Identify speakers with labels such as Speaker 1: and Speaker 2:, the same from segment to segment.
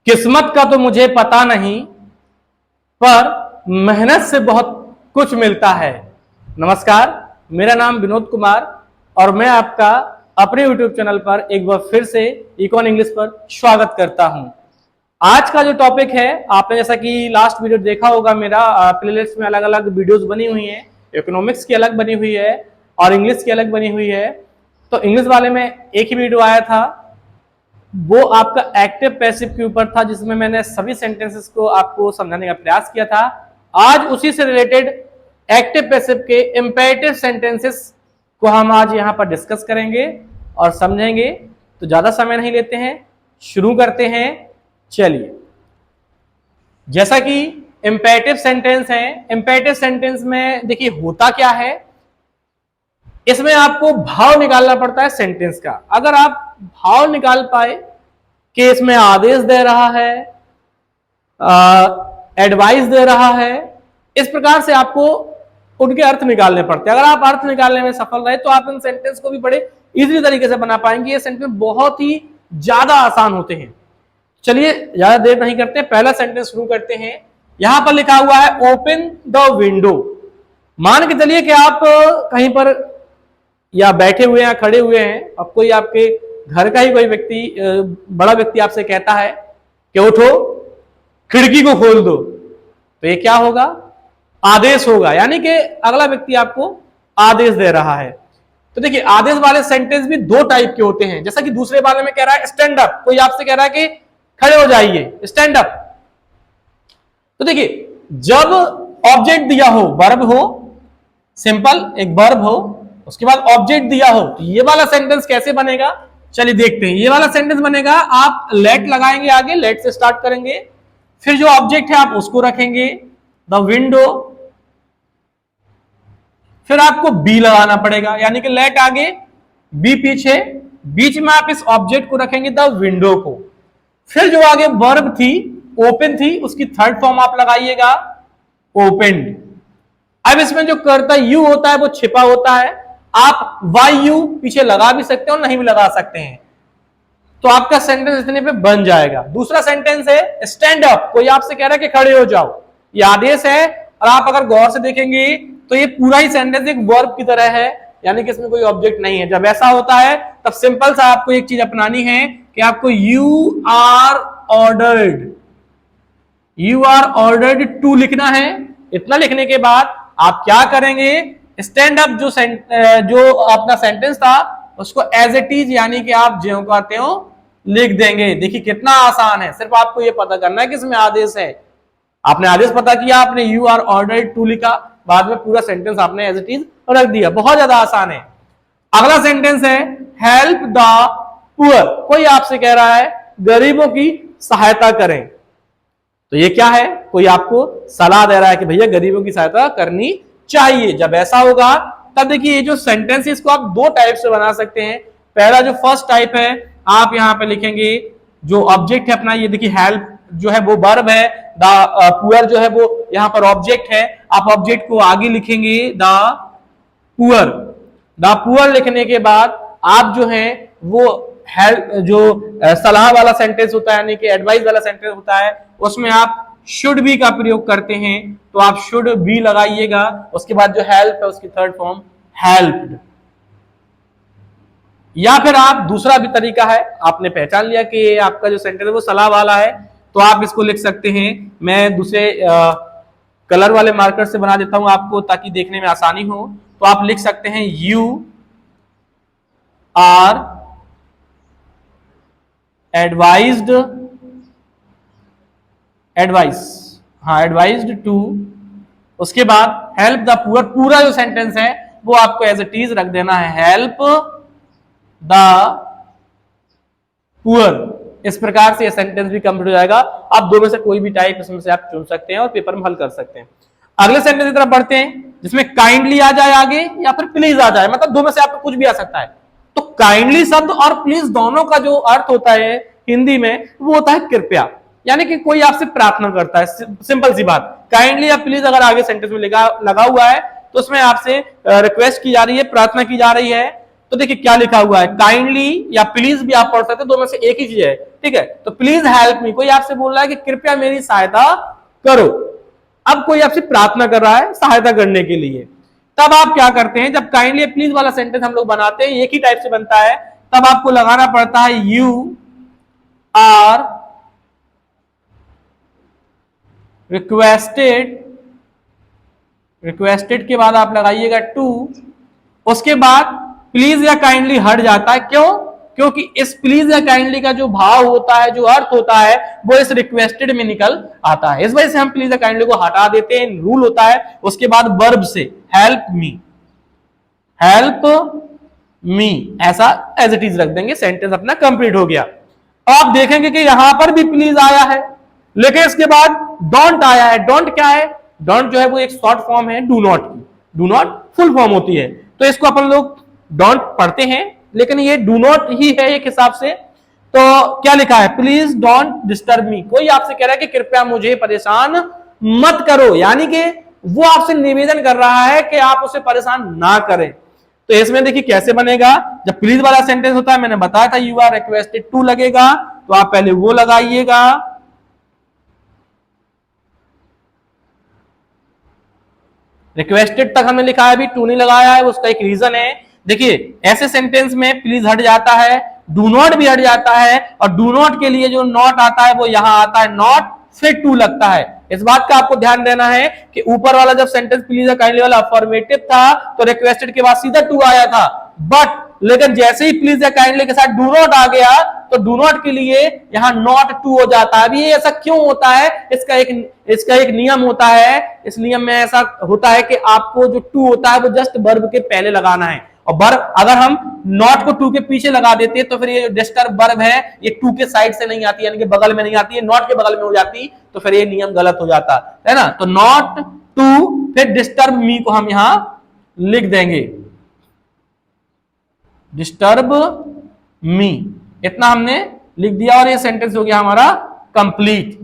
Speaker 1: किस्मत का तो मुझे पता नहीं, पर मेहनत से बहुत कुछ मिलता है। नमस्कार, मेरा नाम विनोद कुमार और मैं आपका अपने YouTube चैनल पर एक बार फिर से इकोन इंग्लिश पर स्वागत करता हूं। आज का जो टॉपिक है, आपने जैसा कि लास्ट वीडियो देखा होगा, मेरा प्लेलिस्ट में अलग अलग वीडियोस बनी हुई हैं। इकोनॉमिक्स की अलग बनी हुई है और इंग्लिश की अलग बनी हुई है। तो इंग्लिश वाले में एक ही वीडियो आया था, वो आपका एक्टिव पैसिव के ऊपर था, जिसमें मैंने सभी सेंटेंसेस को आपको समझाने का प्रयास किया था। आज उसी से रिलेटेड एक्टिव पैसिव के इंपेरेटिव सेंटेंसेस को हम आज यहां पर डिस्कस करेंगे और समझेंगे। तो ज्यादा समय नहीं लेते हैं, शुरू करते हैं। चलिए, जैसा कि इंपेरेटिव सेंटेंस है, इंपेरेटिव सेंटेंस में देखिए होता क्या है, इसमें आपको भाव निकालना पड़ता है सेंटेंस का। अगर आप भाव निकाल पाए कि इसमें आदेश दे रहा है, एडवाइस दे रहा है, इस प्रकार से आपको उनके अर्थ निकालने पड़ते हैं। अगर आप अर्थ निकालने में सफल रहे तो आप इन सेंटेंस को भी बड़े इजीली तरीके से बना पाएंगे। ये सेंटेंस बहुत ही ज्यादा आसान होते हैं। चलिए ज्यादा देर नहीं करते, पहला सेंटेंस शुरू करते हैं। यहां पर लिखा हुआ है ओपन द विंडो। मान के चलिए कि आप कहीं पर या बैठे हुए हैं, खड़े हुए हैं, अब कोई आपके घर का ही कोई व्यक्ति, बड़ा व्यक्ति आपसे कहता है कि उठो, खिड़की को खोल दो। तो ये क्या होगा? आदेश होगा, यानी कि अगला व्यक्ति आपको आदेश दे रहा है। तो देखिए, आदेश वाले सेंटेंस भी दो टाइप के होते हैं। जैसा कि दूसरे वाले में कह रहा है स्टैंड अप, कोई आपसे कह रहा है कि खड़े हो जाइए, स्टैंड अप। तो देखिए, जब ऑब्जेक्ट दिया हो, वर्ब हो, सिंपल एक वर्ब हो, उसके बाद ऑब्जेक्ट दिया हो, तो ये वाला सेंटेंस कैसे बनेगा? चलिए देखते हैं। ये वाला सेंटेंस बनेगा, आप लेट लगाएंगे आगे, लेट से स्टार्ट करेंगे, फिर जो ऑब्जेक्ट है आप उसको रखेंगे, द विंडो, फिर आपको बी लगाना पड़ेगा, यानी कि लेट आगे, बी पीछे, बीच में आप इस ऑब्जेक्ट को रखेंगे, द विंडो को। फिर जो आगे वर्ब थी, ओपन थी, उसकी थर्ड फॉर्म आप लगाइएगा, ओपेंड। अब इसमें जो कर्ता यू होता है वो छिपा होता है, आप वाई यू पीछे लगा भी सकते हो, नहीं भी लगा सकते हैं। तो आपका सेंटेंस इतने पे बन जाएगा। दूसरा सेंटेंस है स्टैंड अप, कोई आपसे कह रहा है कि खड़े हो जाओ, ये आदेश है। और आप अगर गौर से देखेंगे तो ये पूरा ही सेंटेंस एक वर्ब की तरह है, यानी कि इसमें कोई ऑब्जेक्ट नहीं है। जब ऐसा होता है तब सिंपल सा आपको एक चीज अपनानी है कि आपको you are ordered, you are ordered to लिखना है। इतना लिखने के बाद आप क्या करेंगे? स्टैंड अप जो अपना सेंटेंस था उसको एज इट इज, यानी कि आप ज्यों को आते हो लिख देंगे। देखिए कितना आसान है, सिर्फ आपको ये पता करना है कि इसमें आदेश है। आपने आदेश पता किया, आपने यू आर ऑर्डर्ड टू लिखा, बाद में पूरा सेंटेंस आपने एज इट इज रख दिया। बहुत ज्यादा आसान है। अगला सेंटेंस है हेल्प द पुअर, कोई आपसे कह रहा है गरीबों की सहायता करें। तो ये क्या है? कोई आपको सलाह दे रहा है कि भैया गरीबों की सहायता करनी चाहिए। जब ऐसा होगा तब देखिए, ये जो सेंटेंस है इसको आप दो टाइप से बना सकते हैं। पहला जो फर्स्ट टाइप है, आप यहां पे लिखेंगे जो ऑब्जेक्ट है अपना, ये देखिए हेल्प जो है वो वर्ब है, द पुअर जो है वो यहां पर ऑब्जेक्ट है। आप ऑब्जेक्ट को आगे लिखेंगे द पुअर। द पुअर लिखने के बाद आप जो है वो हेल्प, जो सलाह वाला सेंटेंस होता है, यानी कि एडवाइस वाला सेंटेंस होता है, उसमें आप शुड बी का प्रयोग करते हैं, तो आप शुड बी लगाइएगा। उसके बाद जो हेल्प है उसकी थर्ड फॉर्म हेल्प्ड। या फिर आप दूसरा भी तरीका है, आपने पहचान लिया कि आपका जो सेंटेंस है वो सलाह वाला है, तो आप इसको लिख सकते हैं। मैं दूसरे कलर वाले मार्कर से बना देता हूं आपको, ताकि देखने में आसानी हो। तो आप लिख सकते हैं यू आर एडवाइज्ड, एडवाइस, हाँ एडवाइज्ड टू, उसके बाद हेल्प द पुअर। पूरा जो सेंटेंस है वो आपको एज इट इज रख देना है, हेल्प द पुअर। इस प्रकार से ये सेंटेंस भी कंप्लीट हो जाएगा। आप दो में से कोई भी टाइप इसमें से आप चुन सकते हैं और पेपर में हल कर सकते हैं। अगले सेंटेंस की तरफ बढ़ते हैं, जिसमें काइंडली आ जाए आगे या फिर प्लीज आ जाए, मतलब दो में से आपको कुछ भी आ सकता है। तो काइंडली शब्द और प्लीज दोनों का जो अर्थ होता है हिंदी में वो होता है कृपया, यानी कि कोई आपसे प्रार्थना करता है। सिंपल सी बात, काइंडली या प्लीज अगर आगे सेंटेंस में लगा हुआ है तो उसमें आपसे रिक्वेस्ट की जा रही है, प्रार्थना की जा रही है। तो देखिए क्या लिखा हुआ है, काइंडली या प्लीज भी आप पढ़ सकते हैं, दो में से एक ही चीज है। ठीक है। तो प्लीज हेल्प मी, कोई आपसे बोल रहा है कि कृपया मेरी सहायता करो। अब कोई आपसे प्रार्थना कर रहा है सहायता करने के लिए, तब आप क्या करते हैं, जब काइंडली प्लीज वाला सेंटेंस हम लोग बनाते हैं एक ही टाइप से बनता है, तब आपको लगाना पड़ता है यू आर रिक्वेस्टेड, रिक्वेस्टेड के बाद आप लगाइएगा टू, उसके बाद प्लीज या काइंडली हट जाता है। क्यों? क्योंकि इस प्लीज या काइंडली का जो भाव होता है, जो अर्थ होता है, वो इस रिक्वेस्टेड में निकल आता है। इस वजह से हम प्लीज या काइंडली को हटा देते हैं, रूल होता है। उसके बाद वर्ब से हेल्प मी, हेल्प मी ऐसा एज इट इज रख देंगे, सेंटेंस अपना कंप्लीट हो गया। आप देखेंगे कि यहां पर भी प्लीज आया है, लेकिन इसके बाद डोंट आया है। डोंट क्या है? डोंट जो है वो एक शॉर्ट फॉर्म है डू नॉट की, डू नॉट फुल फॉर्म होती है, तो इसको अपन लोग डोंट पढ़ते हैं, लेकिन ये डू नॉट ही है एक हिसाब से। तो क्या लिखा है? Please don't disturb me. कोई आपसे कह रहा है कि कृपया मुझे परेशान मत करो, यानी कि वो आपसे निवेदन कर रहा है कि आप उसे परेशान ना करें। तो इसमें देखिए कैसे बनेगा, जब प्लीज वाला सेंटेंस होता है, मैंने बताया था यू आर रिक्वेस्टेड टू लगेगा, तो आप पहले वो लगाइएगा, रिक्वेस्टेड तक हमने लिखा है, अभी टू नहीं लगाया है, उसका एक रीजन है। देखिए ऐसे सेंटेंस में प्लीज हट जाता है, डू नॉट भी हट जाता है, और डू नॉट के लिए जो नॉट आता है वो यहां आता है नॉट, फिर टू लगता है। इस बात का आपको ध्यान देना है कि ऊपर वाला जब सेंटेंस प्लीज काइंडली वाला अफर्मेटिव था तो रिक्वेस्टेड के बाद सीधा टू आया था, बट लेकिन जैसे ही प्लीज या काइंडली के साथ डू नॉट आ गया तो डू नॉट के लिए यहां नॉट टू हो जाता है। अभी ये ऐसा क्यों होता है? इसका एक नियम होता है। इस नियम में ऐसा होता है कि आपको जो टू होता है वो जस्ट वर्ब के पहले लगाना है, और वर्ब अगर हम नॉट को टू के पीछे लगा देते तो फिर ये जो डिस्टर्ब वर्ब है ये टू के साइड से नहीं आती, यानी कि बगल में नहीं आती है, नॉट के बगल में हो जाती, तो फिर ये नियम गलत हो जाता है ना। तो नॉट टू फिर डिस्टर्ब मी को हम यहां लिख देंगे, डिस्टर्ब मी, इतना हमने लिख दिया और ये सेंटेंस हो गया हमारा कंप्लीट।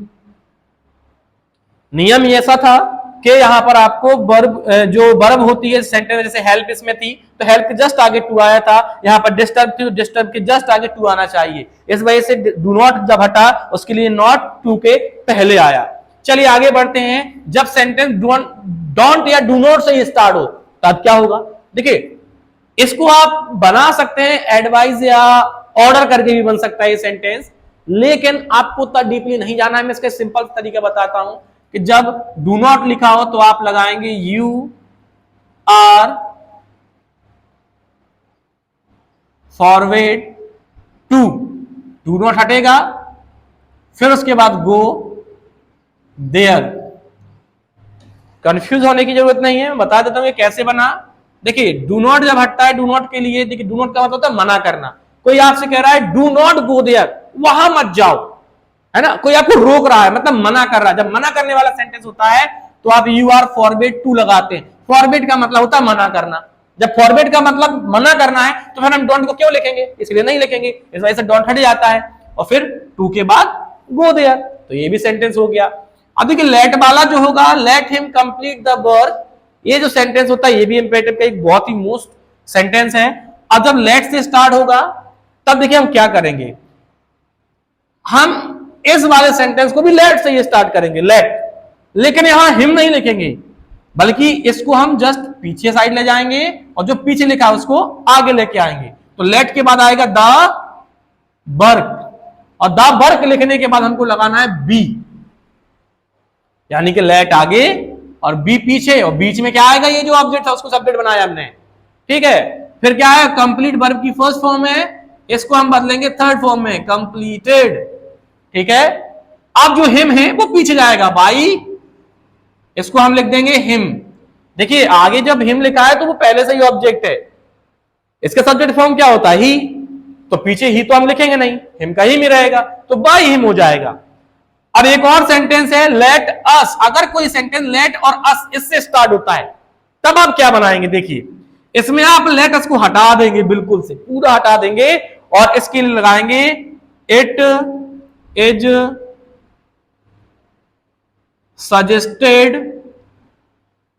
Speaker 1: नियम ये ऐसा था कि यहां पर आपको वर्ब, जो वर्ब होती है सेंटेंस, जैसे हेल्प इसमें थी तो हेल्प के जस्ट आगे टू आया था, यहां पर डिस्टर्ब थी तो डिस्टर्ब के जस्ट आगे टू आना चाहिए। इस वजह से डू नॉट जब हटा उसके लिए नॉट टू के पहले आया। चलिए आगे बढ़ते हैं। जब सेंटेंस डोंट या डू नॉट से स्टार्ट हो तब क्या होगा? देखिए इसको आप बना सकते हैं एडवाइस या ऑर्डर करके भी बन सकता है ये सेंटेंस, लेकिन आपको उतना डीपली नहीं जाना है। मैं इसका सिंपल तरीका बताता हूं कि जब डू नॉट लिखा हो तो आप लगाएंगे you are forward to, do not हटेगा, फिर उसके बाद गो देयर। कंफ्यूज होने की जरूरत नहीं है, मैं बता देता हूं ये कैसे बना। देखिए डू नॉट जब हटता है, डू नॉट के लिए, देखिए डू नॉट का मतलब होता है मना करना। कोई आपसे कह रहा है डू नॉट गो देयर, वहां मत जाओ, है ना, कोई आपको रोक रहा है, मतलब मना कर रहा है। जब मना करने वाला सेंटेंस होता है तो आप यू आर फॉरवर्ड टू लगाते हैं। फॉरवर्ड का मतलब होता है मना करना। जब फॉरवर्ड का मतलब मना करना है तो फिर हम डोंट को क्यों लिखेंगे? इसलिए नहीं लिखेंगे, इस वजह से डोंट हट जाता है, और फिर टू के बाद गो देयर, तो ये भी सेंटेंस हो गया। अब देखिए लेट वाला जो होगा, let him complete the work, ये जो सेंटेंस होता है ये भी इंपेरेटिव का एक बहुत ही मोस्ट सेंटेंस है। अब जब लेट से स्टार्ट होगा तब देखिए हम क्या करेंगे, हम इस वाले सेंटेंस को भी लेट से ही स्टार्ट करेंगे, लेट, लेकिन यहां हिम नहीं लिखेंगे, बल्कि इसको हम जस्ट पीछे साइड ले जाएंगे और जो पीछे लिखा है उसको आगे लेके आएंगे। तो लेट के बाद आएगा द वर्क, और द वर्क लिखने के बाद हमको लगाना है बी, यानी कि लेट आगे और बी पीछे, और बीच में क्या आएगा? ये जो ऑब्जेक्ट था उसको सब्जेक्ट बनाया हमने, ठीक है। फिर क्या है? कंप्लीट वर्ब की फर्स्ट फॉर्म है, इसको हम बदलेंगे थर्ड फॉर्म में, कंप्लीटेड, ठीक है। अब जो हिम है वो पीछे जाएगा, बाई, इसको हम लिख देंगे हिम। देखिए आगे जब हिम लिखा है तो वो पहले से ही ऑब्जेक्ट है, इसका सब्जेक्ट फॉर्म क्या होता है? ही, तो पीछे ही तो हम लिखेंगे नहीं, हिम का ही में रहेगा, तो बाई हिम हो जाएगा। अब एक और सेंटेंस है लेट अस, अगर कोई सेंटेंस लेट और अस इससे स्टार्ट होता है तब आप क्या बनाएंगे? देखिए इसमें आप लेट अस को हटा देंगे, बिल्कुल से पूरा हटा देंगे, और इसके लिए लगाएंगे it is suggested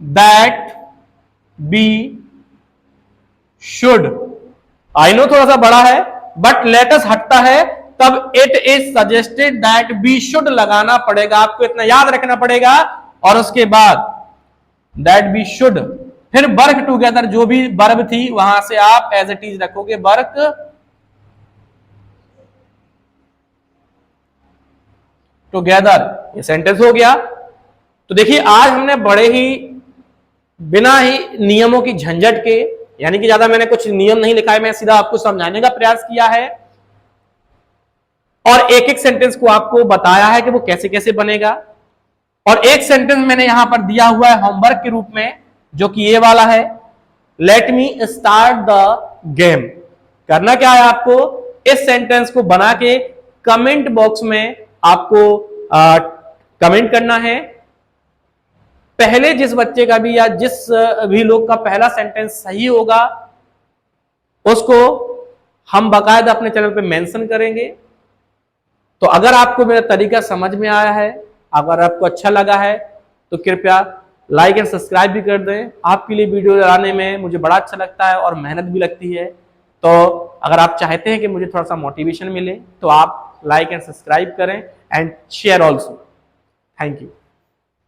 Speaker 1: that be should. I know थोड़ा सा बड़ा है, बट लेट अस हटता है तब it is suggested that we should लगाना पड़ेगा, आपको इतना याद रखना पड़ेगा। और उसके बाद दैट वी शुड, फिर वर्क टुगेदर, जो भी वर्ब थी वहां से आप एज इट इज रखोगे वर्क टुगेदर। ये सेंटेंस हो गया। तो देखिए आज हमने बड़े ही बिना ही नियमों की झंझट के, यानी कि ज्यादा मैंने कुछ नियम नहीं लिखा है, मैं सीधा आपको समझाने का प्रयास किया है और एक एक सेंटेंस को आपको बताया है कि वो कैसे कैसे बनेगा। और एक सेंटेंस मैंने यहां पर दिया हुआ है होमवर्क के रूप में, जो कि ये वाला है, let me start the game. करना क्या है आपको, इस सेंटेंस को बना के कमेंट बॉक्स में आपको कमेंट करना है। पहले जिस बच्चे का भी या जिस भी लोग का पहला सेंटेंस सही होगा उसको हम बाकायदा अपने चैनल पे मेंशन करेंगे। तो अगर आपको मेरा तरीका समझ में आया है, अगर आपको अच्छा लगा है, तो कृपया लाइक एंड सब्सक्राइब भी कर दें। आपके लिए वीडियो बनाने में मुझे बड़ा अच्छा लगता है और मेहनत भी लगती है। तो अगर आप चाहते हैं कि मुझे थोड़ा सा मोटिवेशन मिले तो आप लाइक एंड सब्सक्राइब करें and share also. Thank you.